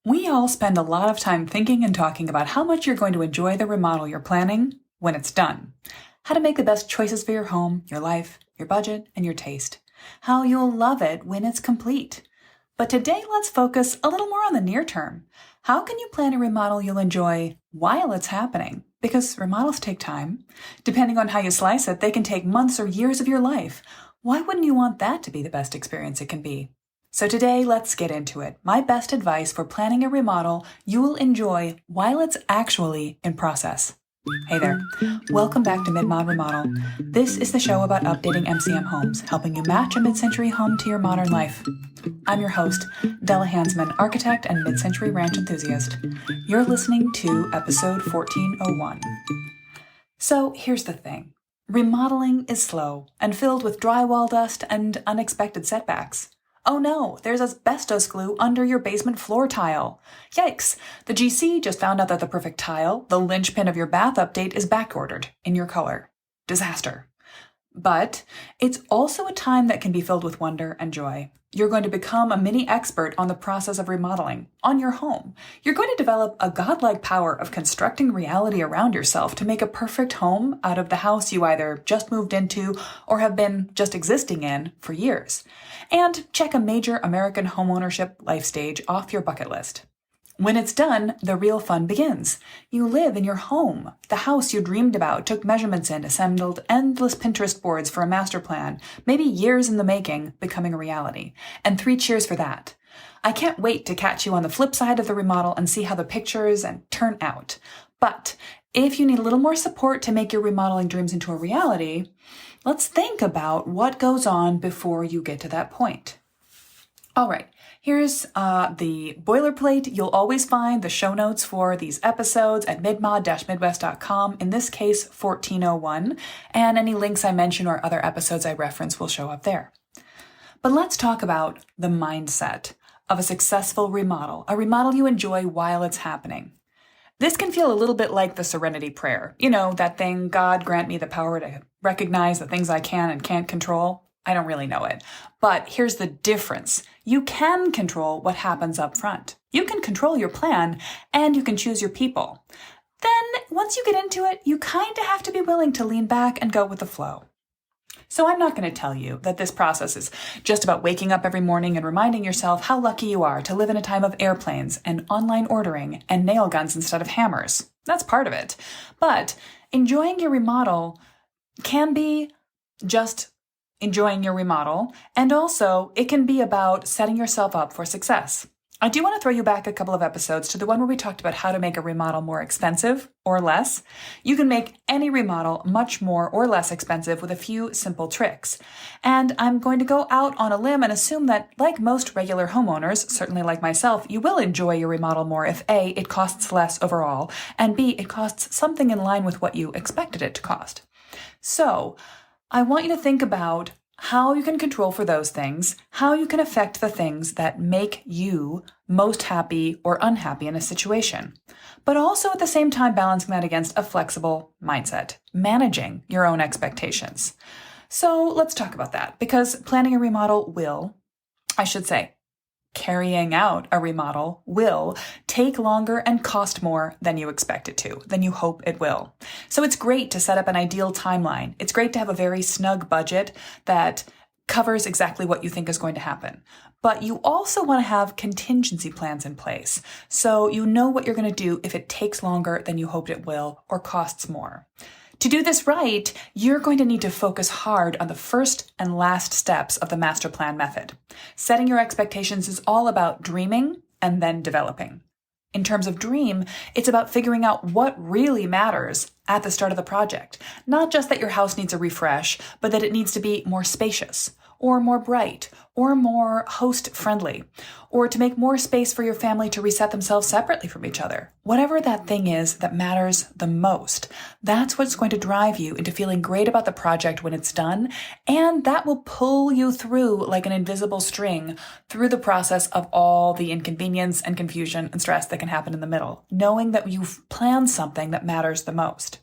We all spend a lot of time thinking and talking about how much you're going to enjoy the remodel you're planning when it's done. How to make the best choices for your home, your life, your budget, and your taste. How you'll love it when it's complete. But today, let's focus a little more on the near term. How can you plan a remodel you'll enjoy while it's happening? Because remodels take time. Depending on how you slice it, they can take months or years of your life. Why wouldn't you want that to be the best experience it can be? So today, let's get into it. My best advice for planning a remodel you will enjoy while it's actually in process. Hey there. Welcome back to Mid-Mod Remodel. This is the show about updating MCM homes, helping you match a mid-century home to your modern life. I'm your host, Della Hansman, architect and mid-century ranch enthusiast. You're listening to episode 1401. So here's the thing. Remodeling is slow and filled with drywall dust and unexpected setbacks. Oh no, there's asbestos glue under your basement floor tile. Yikes, the GC just found out that the perfect tile, the linchpin of your bath update, is backordered in your color. Disaster. But it's also a time that can be filled with wonder and joy. You're going to become a mini expert on the process of remodeling, on your home. You're going to develop a godlike power of constructing reality around yourself to make a perfect home out of the house you either just moved into or have been just existing in for years. And check a major American homeownership life stage off your bucket list. When it's done, the real fun begins. You live in your home, the house you dreamed about, took measurements in, assembled endless Pinterest boards for a master plan, maybe years in the making, becoming a reality. And 3 cheers for that. I can't wait to catch you on the flip side of the remodel and see how the pictures turn out. But if you need a little more support to make your remodeling dreams into a reality, let's think about what goes on before you get to that point. All right. Here's the boilerplate. You'll always find the show notes for these episodes at midmod-midwest.com, in this case 1401, and any links I mention or other episodes I reference will show up there. But let's talk about the mindset of a successful remodel, a remodel you enjoy while it's happening. This can feel a little bit like the Serenity Prayer. You know, that thing, God grant me the power to recognize the things I can and can't control. I don't really know it. But here's the difference. You can control what happens up front. You can control your plan, and you can choose your people. Then, once you get into it, you kind of have to be willing to lean back and go with the flow. So I'm not going to tell you that this process is just about waking up every morning and reminding yourself how lucky you are to live in a time of airplanes and online ordering and nail guns instead of hammers. That's part of it. But enjoying your remodel can be just enjoying your remodel, and also it can be about setting yourself up for success. I do want to throw you back a couple of episodes to the one where we talked about how to make a remodel more expensive or less. You can make any remodel much more or less expensive with a few simple tricks. And I'm going to go out on a limb and assume that, like most regular homeowners, certainly like myself, you will enjoy your remodel more if A, it costs less overall, and B, it costs something in line with what you expected it to cost. So, I want you to think about how you can control for those things, how you can affect the things that make you most happy or unhappy in a situation, but also at the same time balancing that against a flexible mindset, managing your own expectations. So let's talk about that, because planning a remodel carrying out a remodel will take longer and cost more than you expect it to, than you hope it will. So it's great to set up an ideal timeline. It's great to have a very snug budget that covers exactly what you think is going to happen. But you also want to have contingency plans in place, so you know what you're going to do if it takes longer than you hoped it will or costs more. To do this right, you're going to need to focus hard on the first and last steps of the master plan method. Setting your expectations is all about dreaming and then developing. In terms of dream, it's about figuring out what really matters at the start of the project. Not just that your house needs a refresh, but that it needs to be more spacious, or more bright, or more host-friendly, or to make more space for your family to reset themselves separately from each other. Whatever that thing is that matters the most, that's what's going to drive you into feeling great about the project when it's done, and that will pull you through like an invisible string through the process of all the inconvenience and confusion and stress that can happen in the middle, knowing that you've planned something that matters the most.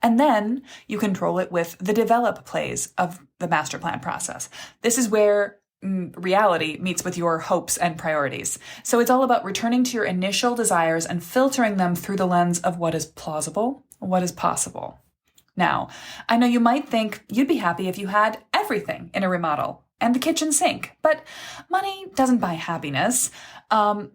And then you control it with the develop phase of the master plan process. This is where reality meets with your hopes and priorities. So it's all about returning to your initial desires and filtering them through the lens of what is plausible, what is possible. Now, I know you might think you'd be happy if you had everything in a remodel and the kitchen sink, but money doesn't buy happiness.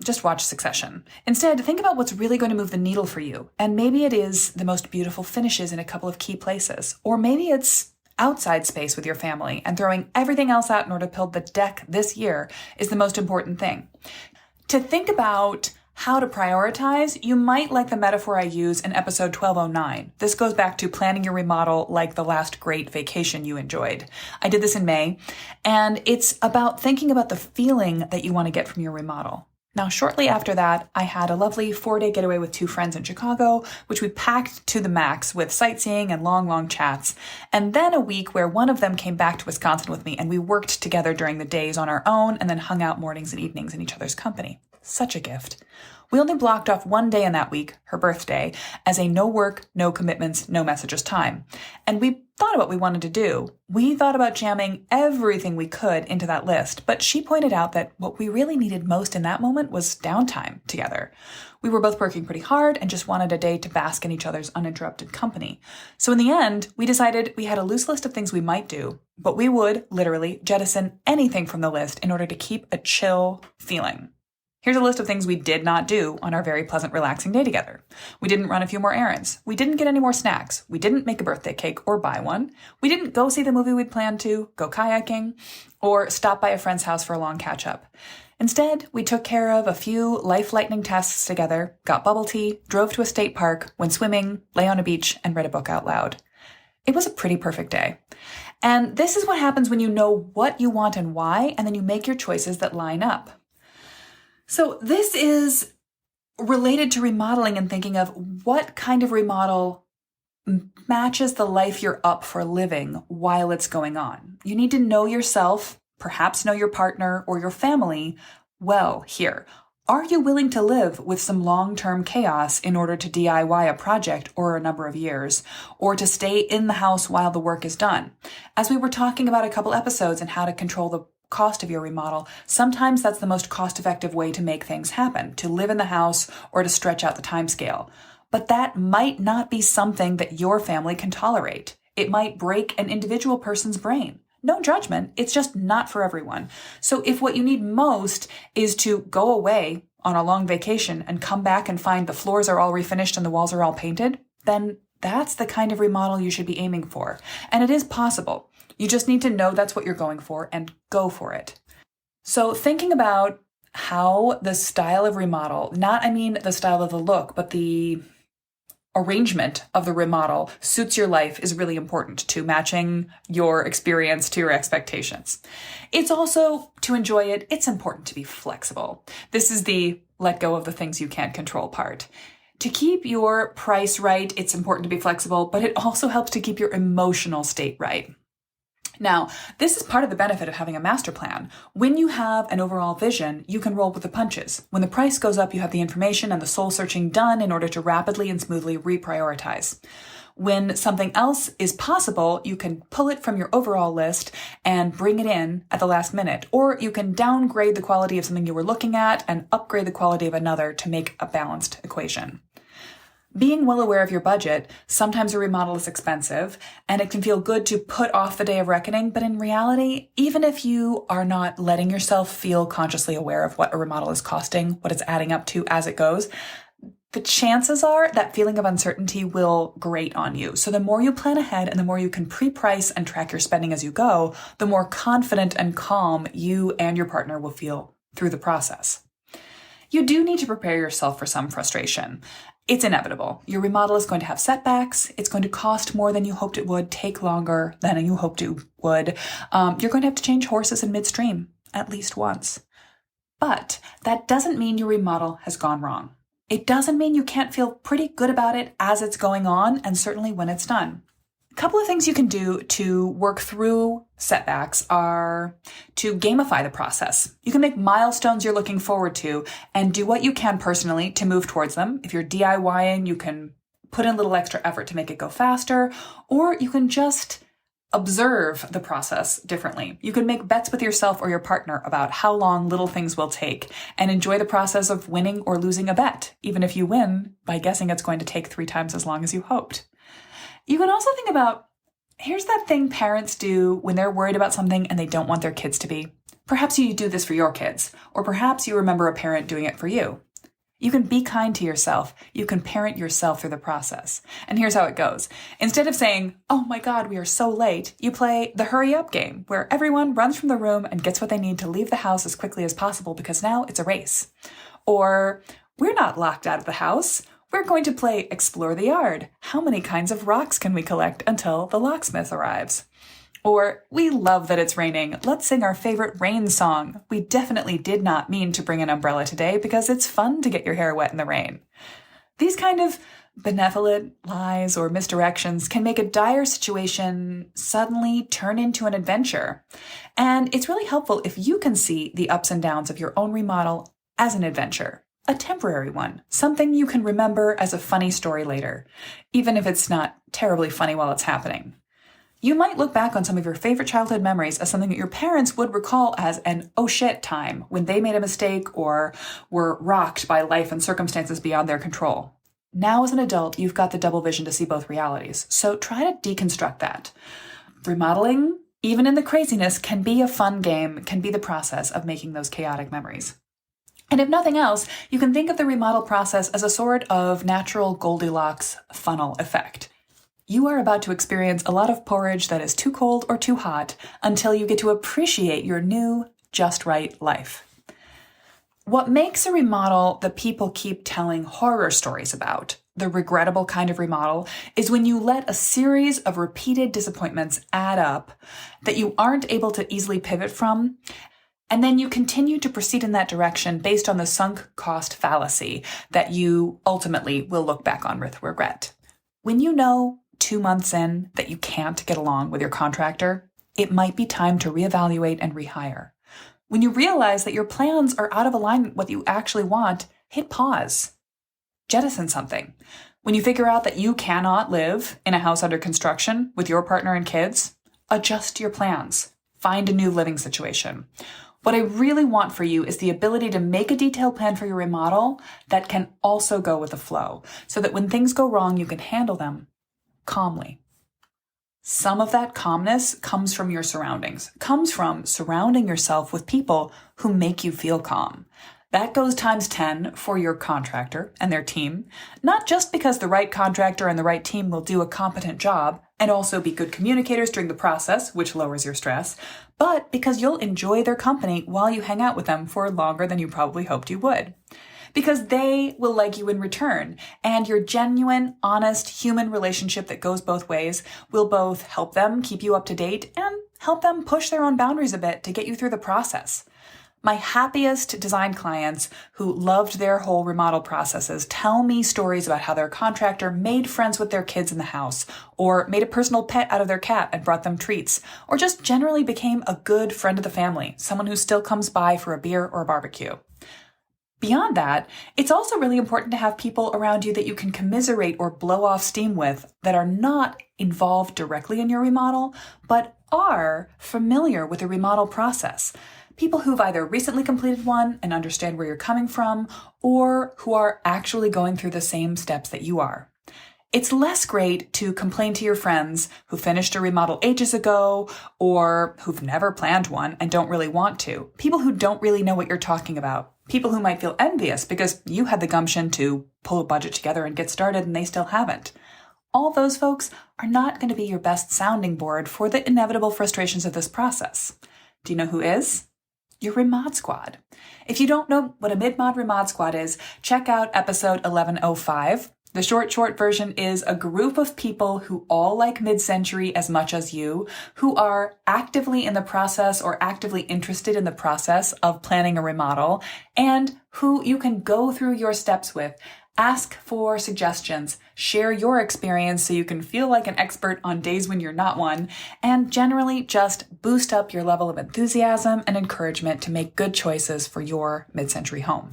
Just watch Succession. Instead, think about what's really going to move the needle for you. And maybe it is the most beautiful finishes in a couple of key places. Or maybe it's outside space with your family, and throwing everything else out in order to build the deck this year is the most important thing. To think about how to prioritize, you might like the metaphor I use in episode 1209. This goes back to planning your remodel like the last great vacation you enjoyed. I did this in May, and it's about thinking about the feeling that you want to get from your remodel. Now, shortly after that, I had a lovely 4-day getaway with 2 friends in Chicago, which we packed to the max with sightseeing and long chats. And then a week where one of them came back to Wisconsin with me, and we worked together during the days on our own and then hung out mornings and evenings in each other's company. Such a gift. We only blocked off 1 day in that week, her birthday, as a no work, no commitments, no messages time. And we thought about what we wanted to do. We thought about jamming everything we could into that list, but she pointed out that what we really needed most in that moment was downtime together. We were both working pretty hard and just wanted a day to bask in each other's uninterrupted company. So in the end, we decided we had a loose list of things we might do, but we would literally jettison anything from the list in order to keep a chill feeling. Here's a list of things we did not do on our very pleasant, relaxing day together. We didn't run a few more errands. We didn't get any more snacks. We didn't make a birthday cake or buy one. We didn't go see the movie we'd planned to, go kayaking, or stop by a friend's house for a long catch-up. Instead, we took care of a few life-lightening tasks together, got bubble tea, drove to a state park, went swimming, lay on a beach, and read a book out loud. It was a pretty perfect day. And this is what happens when you know what you want and why, and then you make your choices that line up. So this is related to remodeling and thinking of what kind of remodel matches the life you're up for living while it's going on. You need to know yourself, perhaps know your partner or your family well here. Are you willing to live with some long-term chaos in order to DIY a project or a number of years, or to stay in the house while the work is done? As we were talking about a couple episodes and how to control the cost of your remodel, sometimes that's the most cost-effective way to make things happen, to live in the house or to stretch out the time scale. But that might not be something that your family can tolerate. It might break an individual person's brain. No judgment, it's just not for everyone. So if what you need most is to go away on a long vacation and come back and find the floors are all refinished and the walls are all painted, then that's the kind of remodel you should be aiming for. And it is possible. You just need to know that's what you're going for and go for it. So thinking about how the style of remodel, not I mean the style of the look, but the arrangement of the remodel suits your life is really important to matching your experience to your expectations. It's also, to enjoy it, it's important to be flexible. This is the let go of the things you can't control part. To keep your price right, it's important to be flexible, but it also helps to keep your emotional state right. Now, this is part of the benefit of having a master plan. When you have an overall vision, you can roll with the punches. When the price goes up, you have the information and the soul searching done in order to rapidly and smoothly reprioritize. When something else is possible, you can pull it from your overall list and bring it in at the last minute. Or you can downgrade the quality of something you were looking at and upgrade the quality of another to make a balanced equation. Being well aware of your budget, sometimes a remodel is expensive, and it can feel good to put off the day of reckoning, but in reality, even if you are not letting yourself feel consciously aware of what a remodel is costing, what it's adding up to as it goes, the chances are that feeling of uncertainty will grate on you. So the more you plan ahead and the more you can pre-price and track your spending as you go, the more confident and calm you and your partner will feel through the process. You do need to prepare yourself for some frustration. It's inevitable. Your remodel is going to have setbacks. It's going to cost more than you hoped it would, take longer than you hoped it would. You're going to have to change horses in midstream at least once. But that doesn't mean your remodel has gone wrong. It doesn't mean you can't feel pretty good about it as it's going on, and certainly when it's done. A couple of things you can do to work through setbacks are to gamify the process. You can make milestones you're looking forward to and do what you can personally to move towards them. If you're DIYing, you can put in a little extra effort to make it go faster, or you can just observe the process differently. You can make bets with yourself or your partner about how long little things will take and enjoy the process of winning or losing a bet, even if you win by guessing it's going to take 3 times as long as you hoped. You can also think about, here's that thing parents do when they're worried about something and they don't want their kids to be. Perhaps you do this for your kids, or perhaps you remember a parent doing it for you. You can be kind to yourself. You can parent yourself through the process. And here's how it goes. Instead of saying, oh my God, we are so late, you play the hurry up game where everyone runs from the room and gets what they need to leave the house as quickly as possible because now it's a race. Or, we're not locked out of the house. We're going to play explore the yard. How many kinds of rocks can we collect until the locksmith arrives? Or, we love that it's raining. Let's sing our favorite rain song. We definitely did not mean to bring an umbrella today because it's fun to get your hair wet in the rain. These kind of benevolent lies or misdirections can make a dire situation suddenly turn into an adventure. And it's really helpful if you can see the ups and downs of your own remodel as an adventure. A temporary one, something you can remember as a funny story later, even if it's not terribly funny while it's happening. You might look back on some of your favorite childhood memories as something that your parents would recall as an oh shit time when they made a mistake or were rocked by life and circumstances beyond their control. Now as an adult, you've got the double vision to see both realities, so try to deconstruct that. Remodeling, even in the craziness, can be a fun game, can be the process of making those chaotic memories. And if nothing else, you can think of the remodel process as a sort of natural Goldilocks funnel effect. You are about to experience a lot of porridge that is too cold or too hot until you get to appreciate your new, just right life. What makes a remodel that people keep telling horror stories about, the regrettable kind of remodel, is when you let a series of repeated disappointments add up that you aren't able to easily pivot from, and then you continue to proceed in that direction based on the sunk cost fallacy that you ultimately will look back on with regret. When you know 2 months in that you can't get along with your contractor, it might be time to reevaluate and rehire. When you realize that your plans are out of alignment with what you actually want, hit pause. Jettison something. When you figure out that you cannot live in a house under construction with your partner and kids, adjust your plans. Find a new living situation. What I really want for you is the ability to make a detailed plan for your remodel that can also go with the flow, so that when things go wrong, you can handle them calmly. Some of that calmness comes from your surroundings, comes from surrounding yourself with people who make you feel calm. That goes times 10 for your contractor and their team, not just because the right contractor and the right team will do a competent job and also be good communicators during the process, which lowers your stress, but because you'll enjoy their company while you hang out with them for longer than you probably hoped you would. Because they will like you in return, and your genuine, honest, human relationship that goes both ways will both help them keep you up to date and help them push their own boundaries a bit to get you through the process. My happiest design clients who loved their whole remodel processes tell me stories about how their contractor made friends with their kids in the house, or made a personal pet out of their cat and brought them treats, or just generally became a good friend of the family, someone who still comes by for a beer or a barbecue. Beyond that, it's also really important to have people around you that you can commiserate or blow off steam with that are not involved directly in your remodel, but are familiar with the remodel process. People who've either recently completed one and understand where you're coming from, or who are actually going through the same steps that you are. It's less great to complain to your friends who finished a remodel ages ago, or who've never planned one and don't really want to. People who don't really know what you're talking about. People who might feel envious because you had the gumption to pull a budget together and get started and they still haven't. All those folks are not going to be your best sounding board for the inevitable frustrations of this process. Do you know who is? Your Remod Squad. If you don't know what a mid-mod Remod Squad is, check out episode 1105. The short version is a group of people who all like mid-century as much as you, who are actively in the process or actively interested in the process of planning a remodel, and who you can go through your steps with. Ask for suggestions, share your experience so you can feel like an expert on days when you're not one, and generally just boost up your level of enthusiasm and encouragement to make good choices for your mid-century home.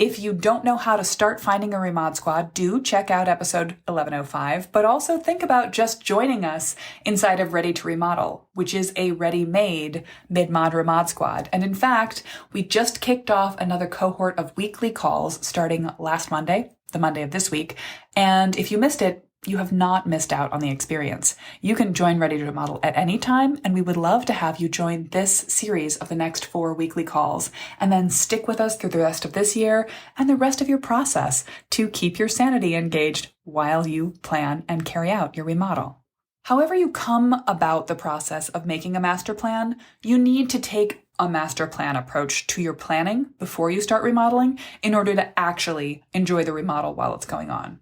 If you don't know how to start finding a Remod squad, do check out episode 1105, but also think about just joining us inside of Ready to Remodel, which is a ready-made mid-mod Remod squad. And in fact, we just kicked off another cohort of weekly calls starting last Monday, the Monday of this week. And if you missed it, you have not missed out on the experience. You can join Ready to Remodel at any time, and we would love to have you join this series of the next 4 weekly calls, and then stick with us through the rest of this year and the rest of your process to keep your sanity engaged while you plan and carry out your remodel. However you come about the process of making a master plan, you need to take a master plan approach to your planning before you start remodeling in order to actually enjoy the remodel while it's going on.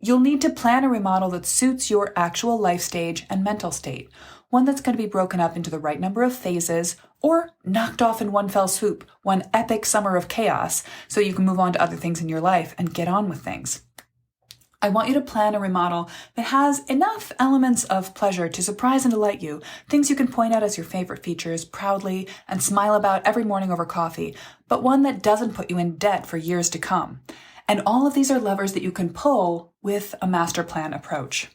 You'll need to plan a remodel that suits your actual life stage and mental state, one that's going to be broken up into the right number of phases or knocked off in one fell swoop, one epic summer of chaos, so you can move on to other things in your life and get on with things. I want you to plan a remodel that has enough elements of pleasure to surprise and delight you, things you can point out as your favorite features proudly and smile about every morning over coffee, but one that doesn't put you in debt for years to come. And all of these are levers that you can pull with a master plan approach.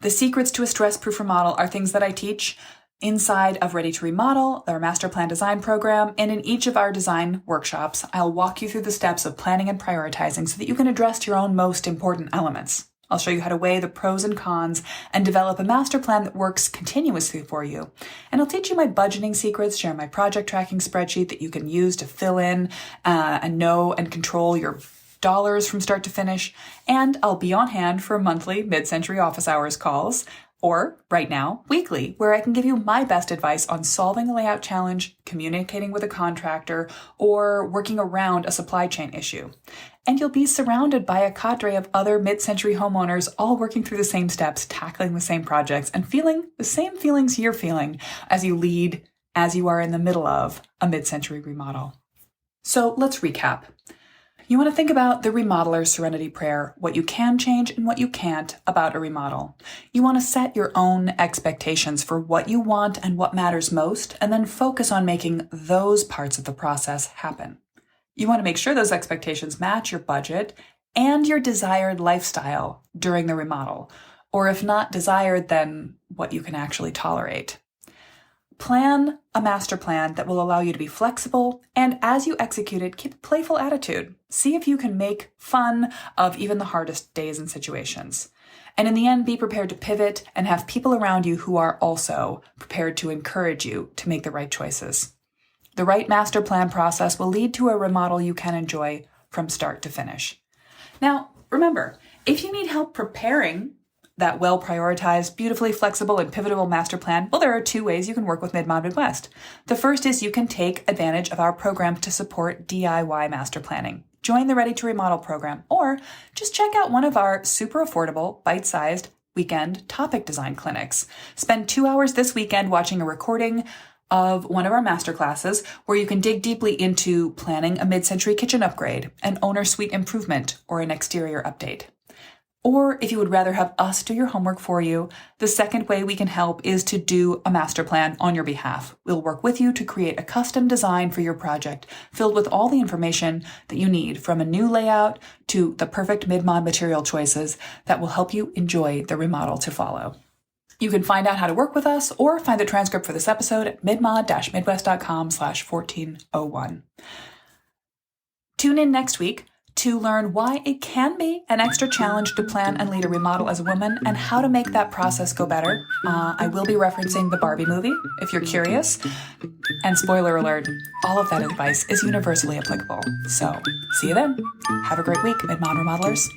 The secrets to a stress-proof remodel are things that I teach inside of Ready to Remodel, our master plan design program, and in each of our design workshops, I'll walk you through the steps of planning and prioritizing so that you can address your own most important elements. I'll show you how to weigh the pros and cons and develop a master plan that works continuously for you. And I'll teach you my budgeting secrets, share my project tracking spreadsheet that you can use to fill in and know and control your dollars from start to finish, and I'll be on hand for monthly mid-century office hours calls, or right now, weekly, where I can give you my best advice on solving a layout challenge, communicating with a contractor, or working around a supply chain issue. And you'll be surrounded by a cadre of other mid-century homeowners all working through the same steps, tackling the same projects, and feeling the same feelings you're feeling as you lead, as you are in the middle of a mid-century remodel. So let's recap. You want to think about the Remodeler Serenity Prayer, what you can change and what you can't about a remodel. You want to set your own expectations for what you want and what matters most, and then focus on making those parts of the process happen. You want to make sure those expectations match your budget and your desired lifestyle during the remodel, or if not desired, then what you can actually tolerate. Plan a master plan that will allow you to be flexible, and as you execute it, keep a playful attitude. See if you can make fun of even the hardest days and situations. And in the end, be prepared to pivot and have people around you who are also prepared to encourage you to make the right choices. The right master plan process will lead to a remodel you can enjoy from start to finish. Now, remember, if you need help preparing that well-prioritized, beautifully flexible, and pivotal master plan, well, there are 2 ways you can work with Mid-Mod Midwest. The first is you can take advantage of our program to support DIY master planning. Join the Ready to Remodel program, or just check out one of our super affordable, bite-sized weekend topic design clinics. Spend 2 hours this weekend watching a recording of one of our masterclasses where you can dig deeply into planning a mid-century kitchen upgrade, an owner suite improvement, or an exterior update. Or if you would rather have us do your homework for you, the second way we can help is to do a master plan on your behalf. We'll work with you to create a custom design for your project filled with all the information that you need, from a new layout to the perfect mid-mod material choices that will help you enjoy the remodel to follow. You can find out how to work with us or find the transcript for this episode at midmod-midwest.com/1401. Tune in next week to learn why it can be an extra challenge to plan and lead a remodel as a woman and how to make that process go better. I will be referencing the Barbie movie, if you're curious. And spoiler alert, all of that advice is universally applicable. So, see you then. Have a great week, Mid-Mod Remodelers.